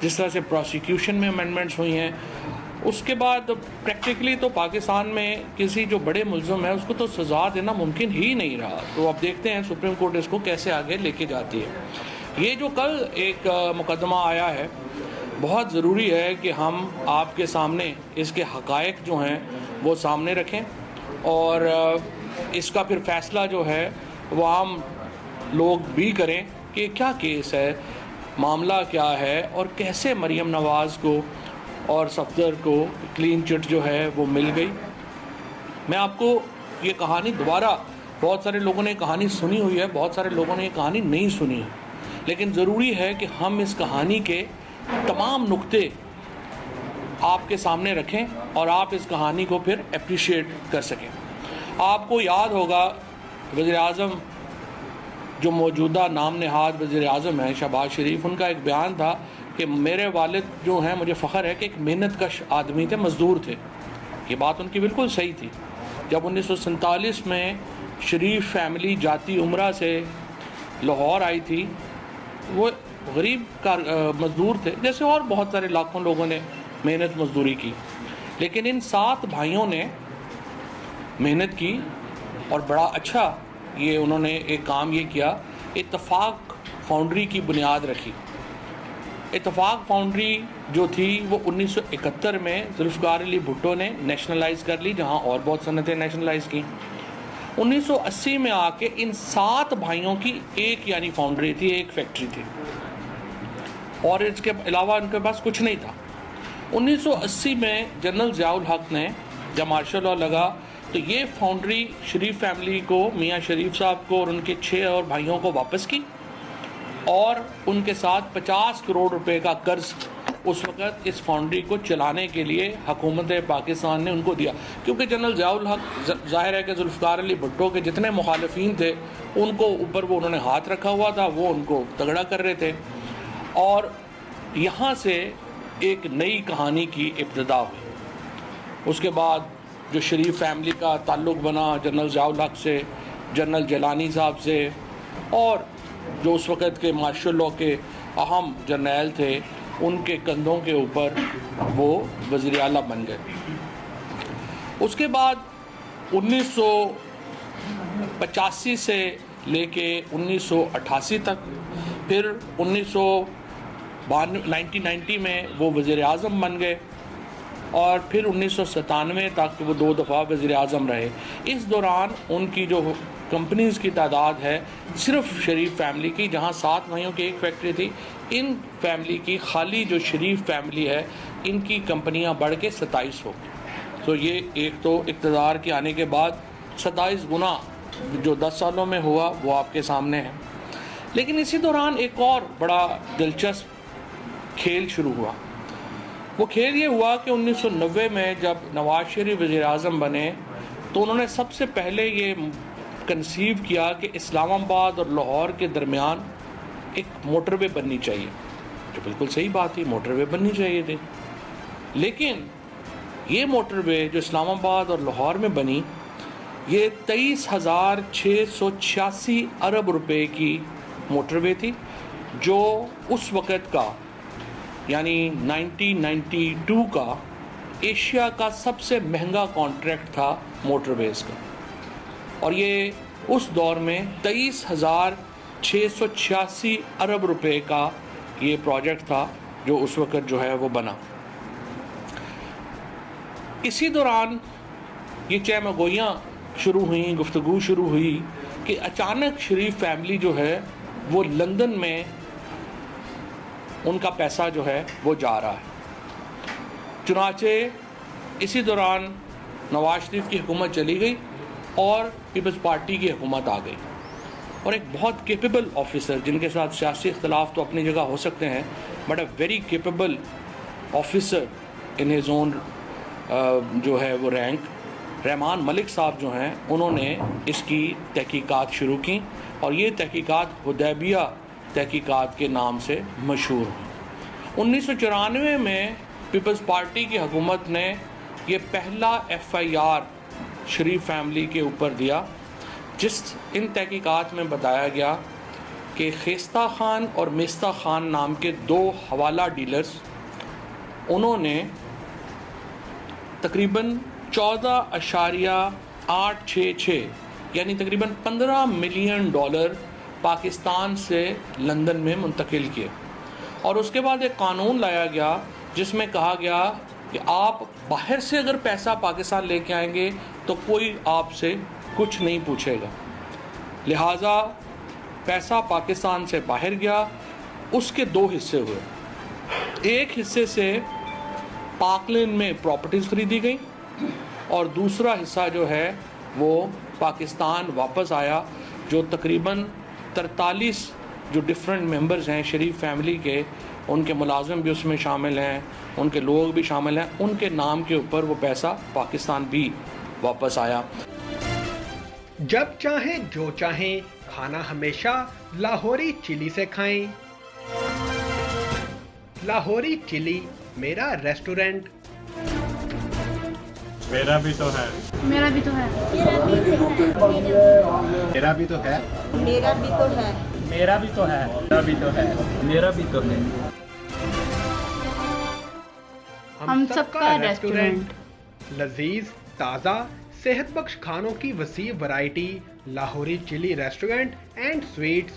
جس طرح سے پروسیکیوشن میں امینڈمنٹس ہوئی ہیں، اس کے بعد پریکٹیکلی تو پاکستان میں کسی جو بڑے ملزم ہے اس کو تو سزا دینا ممکن ہی نہیں رہا. تو اب دیکھتے ہیں سپریم کورٹ اس کو کیسے آگے لے کے جاتی ہے. یہ جو کل ایک مقدمہ آیا ہے، بہت ضروری ہے کہ ہم آپ کے سامنے اس کے حقائق جو ہیں وہ سامنے رکھیں، اور اس کا پھر فیصلہ جو ہے وہ عام لوگ بھی کریں کہ کیا کیس ہے، معاملہ کیا ہے، اور کیسے مریم نواز کو اور صفدر کو کلین چٹ جو ہے وہ مل گئی. میں آپ کو یہ کہانی دوبارہ، بہت سارے لوگوں نے کہانی سنی ہوئی ہے، بہت سارے لوگوں نے یہ کہانی نہیں سنی ہے، لیکن ضروری ہے کہ ہم اس کہانی کے تمام نقطے آپ کے سامنے رکھیں اور آپ اس کہانی کو پھر اپریشیٹ کر سکیں. آپ کو یاد ہوگا وزیر اعظم جو موجودہ نام نہاد وزیر اعظم ہیں شہباز شریف، ان کا ایک بیان تھا کہ میرے والد جو ہیں، مجھے فخر ہے کہ ایک محنت کش آدمی تھے، مزدور تھے. یہ بات ان کی بالکل صحیح تھی. جب 1947 میں شریف فیملی جاتی عمرہ سے لاہور آئی تھی، وہ غریب مزدور تھے، جیسے اور بہت سارے لاکھوں لوگوں نے محنت مزدوری کی، لیکن ان 7 بھائیوں نے محنت کی اور بڑا اچھا یہ انہوں نے ایک کام یہ کیا، اتفاق فاؤنڈری کی بنیاد رکھی. اتفاق فاؤنڈری جو تھی وہ 1971 میں ذوالفقار علی بھٹو نے نیشنلائز کر لی، جہاں اور بہت صنعتیں نیشنلائز کی. 1980 میں آ کے ان 7 بھائیوں کی ایک یعنی فاؤنڈری تھی، ایک فیکٹری تھی، اور اس کے علاوہ ان کے پاس کچھ نہیں تھا. 1980 میں جنرل ضیاء الحق نے جب مارشل لاء لگا تو یہ فاؤنڈری شریف فیملی کو، میاں شریف صاحب کو اور ان کے 6 اور بھائیوں کو واپس کی، اور ان کے ساتھ 50 کروڑ روپے کا قرض اس وقت اس فاؤنڈری کو چلانے کے لیے حکومت پاکستان نے ان کو دیا. کیونکہ جنرل ضیاء الحق، ظاہر ہے کہ ذوالفقار علی بھٹو کے جتنے مخالفین تھے ان کو اوپر وہ انہوں نے ہاتھ رکھا ہوا تھا، وہ ان کو تگڑا کر رہے تھے، اور یہاں سے ایک نئی کہانی کی ابتدا ہوئی. اس کے بعد جو شریف فیملی کا تعلق بنا جنرل ضیاء الحق سے، جنرل جیلانی صاحب سے، اور جو اس وقت کے مارشل لاء کے اہم جرنیل تھے، ان کے کندھوں کے اوپر وہ وزیر اعلیٰ بن گئے. اس کے بعد 1985 سے لے کے 1988 تک، پھر 1990 میں وہ وزیر اعظم بن گئے، اور پھر 1997 تک وہ 2 دفعہ وزیر اعظم رہے. اس دوران ان کی جو کمپنیز کی تعداد ہے صرف شریف فیملی کی، جہاں 7 بھائیوں کی ایک فیکٹری تھی، ان فیملی کی خالی جو شریف فیملی ہے ان کی کمپنیاں بڑھ کے 27 ہو گئی. تو یہ ایک تو اقتدار کے آنے کے بعد 27 گنا جو 10 سالوں میں ہوا وہ آپ کے سامنے ہے. لیکن اسی دوران ایک اور بڑا دلچسپ کھیل شروع ہوا. وہ کھیل یہ ہوا کہ 1990 میں جب نواز شریف وزیر اعظم بنے تو انہوں نے سب سے پہلے یہ کنسیو کیا کہ اسلام آباد اور لاہور کے درمیان ایک موٹر وے بننی چاہیے، جو بالکل صحیح بات تھی، موٹر وے بننی چاہیے تھی. لیکن یہ موٹر وے جو اسلام آباد اور لاہور میں بنی، یہ 23,686 ارب روپے کی موٹر وے تھی، جو اس وقت کا یعنی 1992 کا ایشیا کا سب سے مہنگا کانٹریکٹ تھا موٹر ویز کا. اور یہ اس دور میں 23,686 ارب روپے کا یہ پروجیکٹ تھا جو اس وقت جو ہے وہ بنا. اسی دوران یہ چہمگوئیاں شروع ہوئیں، گفتگو شروع ہوئی کہ اچانک شریف فیملی جو ہے وہ لندن میں ان کا پیسہ جو ہے وہ جا رہا ہے. چنانچہ اسی دوران نواز شریف کی حکومت چلی گئی اور پیپلز پارٹی کی حکومت آ گئی، اور ایک بہت کیپیبل آفیسر جن کے ساتھ سیاسی اختلاف تو اپنی جگہ ہو سکتے ہیں، but a very capable officer in his own جو ہے وہ رینک، رحمان ملک صاحب جو ہیں، انہوں نے اس کی تحقیقات شروع کی، اور یہ تحقیقات حدیبیہ تحقیقات کے نام سے مشہور ہوئی. 1994 میں پیپلز پارٹی کی حکومت نے یہ پہلا FIR شریف فیملی کے اوپر دیا، جس ان تحقیقات میں بتایا گیا کہ خیستہ خان اور میستہ خان نام کے 2 حوالہ ڈیلرز، انہوں نے تقریباً 14.866 یعنی تقریباً $15 ملین پاکستان سے لندن میں منتقل کیے. اور اس کے بعد ایک قانون لایا گیا جس میں کہا گیا کہ آپ باہر سے اگر پیسہ پاکستان لے کے آئیں گے تو کوئی آپ سے کچھ نہیں پوچھے گا. لہٰذا پیسہ پاکستان سے باہر گیا. اس کے 2 حصے ہوئے. ایک حصے سے پاکلینڈ میں پراپرٹیز خریدی گئی اور دوسرا حصہ جو ہے وہ پاکستان واپس آیا، جو تقریباً 43 جو ڈفرینٹ ممبرز ہیں شریف فیملی کے، ان کے ملازم بھی اس میں شامل ہیں، ان کے لوگ بھی شامل ہیں، ان کے نام کے اوپر وہ پیسہ پاکستان بھی واپس آیا. جب چاہیں جو چاہیں کھانا ہمیشہ لاہوری چلی سے کھائیں. لاہوری چلی میرا ریسٹورنٹ. میرا بھی تو ہے. میرا بھی تو ہے. میرا بھی تو ہے. میرا بھی تو ہے. میرا بھی تو ہے. میرا بھی تو ہے. میرا بھی تو ہے. ہم سب کا ریسٹورنٹ. لذیذ، تازہ، صحت بخش کھانوں کی وسیع ورائٹی. لاہوری چلی restaurant and sweets,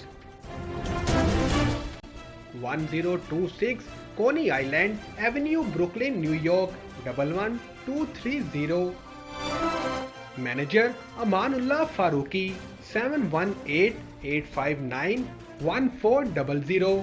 1026 Coney Island Avenue, Brooklyn, New York 11230. Manager Amanullah Farooqui, 7188591400.